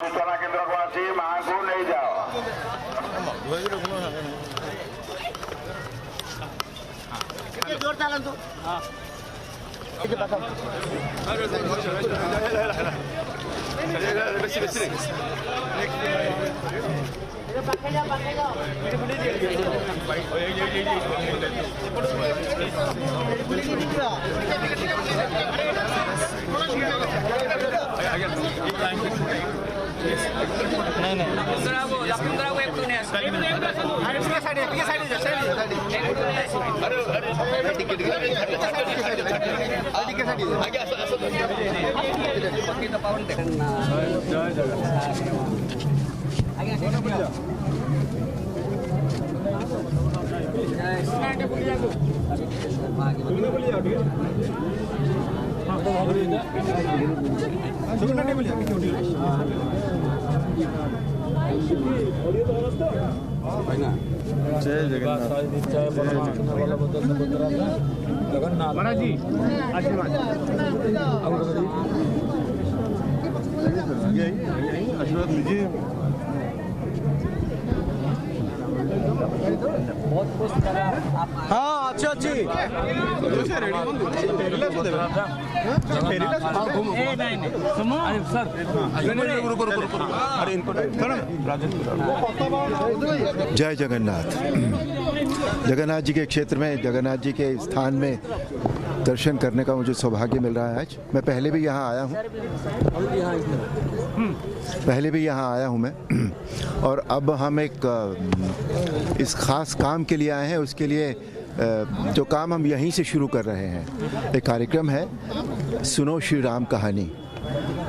सूचना केंद्रକୁ ଆସି ମାଙ୍କୁ ନେଇଯାଅ। जोर चालନ୍ତୁ। हाँ अच्छी अच्छी जय जगन्नाथ। जगन्नाथ जी के क्षेत्र में, जगन्नाथ जी के स्थान में दर्शन करने का मुझे सौभाग्य मिल रहा है आज। मैं पहले भी यहाँ आया हूँ मैं और अब हम इस खास काम के लिए आए हैं। उसके लिए जो काम हम यहीं से शुरू कर रहे हैं, एक कार्यक्रम है सुनो श्री राम कहानी,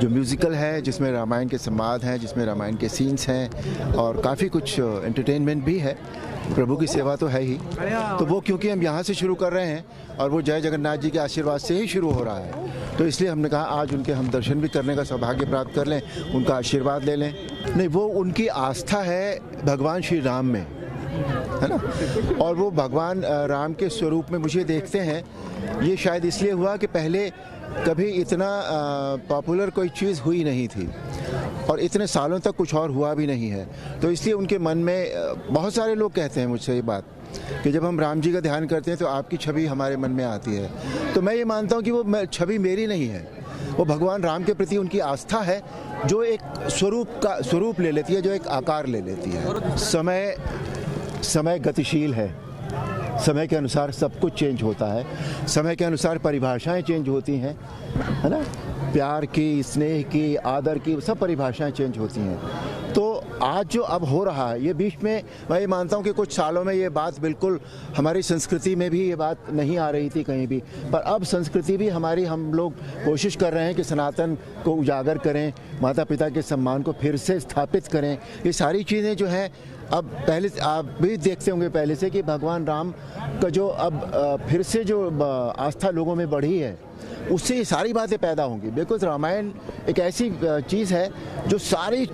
जो म्यूज़िकल है, जिसमें रामायण के संवाद हैं, जिसमें रामायण के सीन्स हैं और काफ़ी कुछ एंटरटेनमेंट भी है। प्रभु की सेवा तो है ही, तो वो क्योंकि हम यहाँ से शुरू कर रहे हैं और वो जय जगन्नाथ जी के आशीर्वाद से ही शुरू हो रहा है, तो इसलिए हमने कहा आज उनके हम दर्शन भी करने का सौभाग्य प्राप्त कर लें, उनका आशीर्वाद ले लें। नहीं, वो उनकी आस्था है भगवान श्री राम में, है ना, और वो भगवान राम के स्वरूप में मुझे देखते हैं। ये शायद इसलिए हुआ कि पहले कभी इतना पॉपुलर कोई चीज़ हुई नहीं थी और इतने सालों तक कुछ और हुआ भी नहीं है, तो इसलिए उनके मन में बहुत सारे लोग कहते हैं मुझसे ये बात कि जब हम राम जी का ध्यान करते हैं तो आपकी छवि हमारे मन में आती है। तो मैं ये मानता हूँ कि वो छवि मेरी नहीं है, वो भगवान राम के प्रति उनकी आस्था है जो एक स्वरूप ले लेती है, जो एक आकार ले लेती है। समय गतिशील है, समय के अनुसार सब कुछ चेंज होता है, समय के अनुसार परिभाषाएं चेंज होती हैं, है ना, प्यार की, स्नेह की, आदर की, सब परिभाषाएं चेंज होती हैं। तो आज जो अब हो रहा है, ये बीच में मैं ये मानता हूँ कि कुछ सालों में ये बात बिल्कुल हमारी संस्कृति में भी ये बात नहीं आ रही थी कहीं भी, पर अब संस्कृति भी हमारी, हम लोग कोशिश कर रहे हैं कि सनातन को उजागर करें, माता पिता के सम्मान को फिर से स्थापित करें। ये सारी चीज़ें जो हैं, अब पहले आप भी देखते होंगे पहले से कि भगवान राम का जो अब फिर से जो आस्था लोगों में बढ़ी है, उससे ये सारी बातें पैदा होंगी। बिकॉज रामायण एक ऐसी चीज़ है जो सारी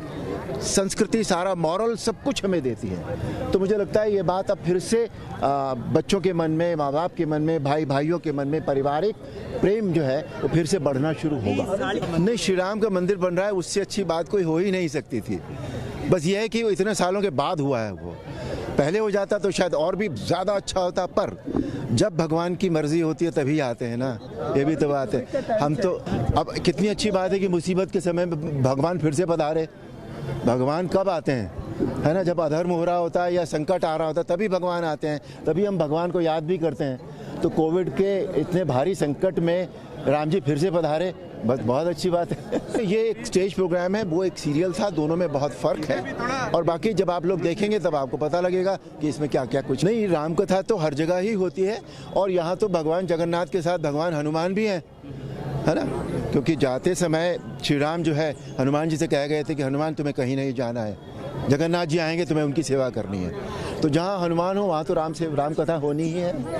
संस्कृति, सारा मॉरल, सब कुछ हमें देती है। तो मुझे लगता है ये बात अब फिर से बच्चों के मन में, माँ बाप के मन में, भाई भाइयों के मन में पारिवारिक प्रेम जो है वो फिर से बढ़ना शुरू होगा। नहीं, श्री राम का मंदिर बन रहा है, उससे अच्छी बात कोई हो ही नहीं सकती थी। बस ये है कि वो इतने सालों के बाद हुआ है, वो पहले हो जाता तो शायद और भी ज़्यादा अच्छा होता, पर जब भगवान की मर्जी होती है तभी आते हैं ना, ये भी तो बात है। हम तो अब कितनी अच्छी बात है कि मुसीबत के समय में भगवान फिर से पधारे। भगवान कब आते हैं, है ना, जब अधर्म हो रहा होता है या संकट आ रहा होता है तभी भगवान आते हैं, तभी हम भगवान को याद भी करते हैं। तो कोविड के इतने भारी संकट में राम जी फिर से पधारे, बस बहुत अच्छी बात है। ये एक स्टेज प्रोग्राम है, वो एक सीरियल था, दोनों में बहुत फ़र्क है और बाकी जब आप लोग देखेंगे तब आपको पता लगेगा कि इसमें क्या क्या कुछ नहीं। राम कथा तो हर जगह ही होती है और यहाँ तो भगवान जगन्नाथ के साथ भगवान हनुमान भी हैं, है ना, क्योंकि जाते समय श्री राम जो है हनुमान जी से कह गए थे कि हनुमान तुम्हें कहीं नहीं जाना है, जगन्नाथ जी आएंगे तुम्हें उनकी सेवा करनी है। तो जहाँ हनुमान हो वहाँ तो राम कथा होनी ही है।